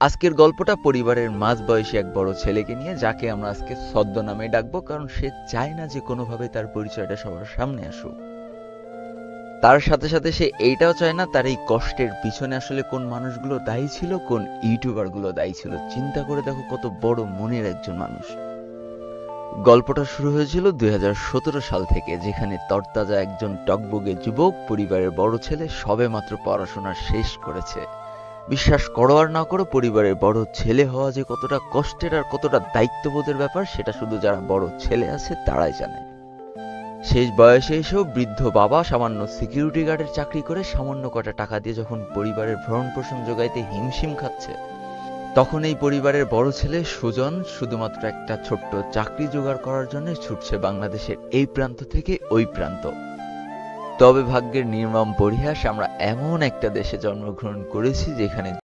আজকের গল্পটা পরিবারের মাঝবয়সী এক বড় ছেলেকে নিয়ে, যাকে আমরা আজকে ছদ্মনামে ডাকবো, কারণ সে চায় না যে কোনোভাবে তার পরিচয়টা সবার সামনে আসুক। তার সাথে সাথে সে এইটাও চায় না তার এই কষ্টের পিছনে আসলে কোন মানুষগুলো দায়ী ছিল, কোন ইউটিউবার গুলো দায়ী ছিল। চিন্তা করে দেখো কত বড় মনের একজন মানুষ। গল্পটা শুরু হয়েছিল 2017 সাল থেকে, যেখানে তরতাজা একজন টকবগে যুবক, পরিবারের বড় ছেলে, সবেমাত্র পড়াশোনা শেষ করেছে। বিশ্বাস করো আর না করো, পরিবারের বড় ছেলে হওয়া যে কতটা কষ্টের আর কতটা দায়িত্ববোধের ব্যাপার, সেটা শুধু যারা বড় ছেলে আছে তারাই জানে। শেষ বয়সে এসেও বৃদ্ধ বাবা সামান্য সিকিউরিটি গার্ডের চাকরি করে সামান্য কটা টাকা দিয়ে যখন পরিবারের ভরণ পোষণ জোগাইতে হিমশিম খাচ্ছে, তখন এই পরিবারের বড় ছেলে সুজন শুধুমাত্র একটা ছোট্ট চাকরি জোগাড় করার জন্য ছুটছে বাংলাদেশের এই প্রান্ত থেকে ওই প্রান্ত। তবে ভাগ্যের নির্মম পরিহাস, আমরা এমন একটা দেশে জন্মগ্রহণ করেছি যেখানে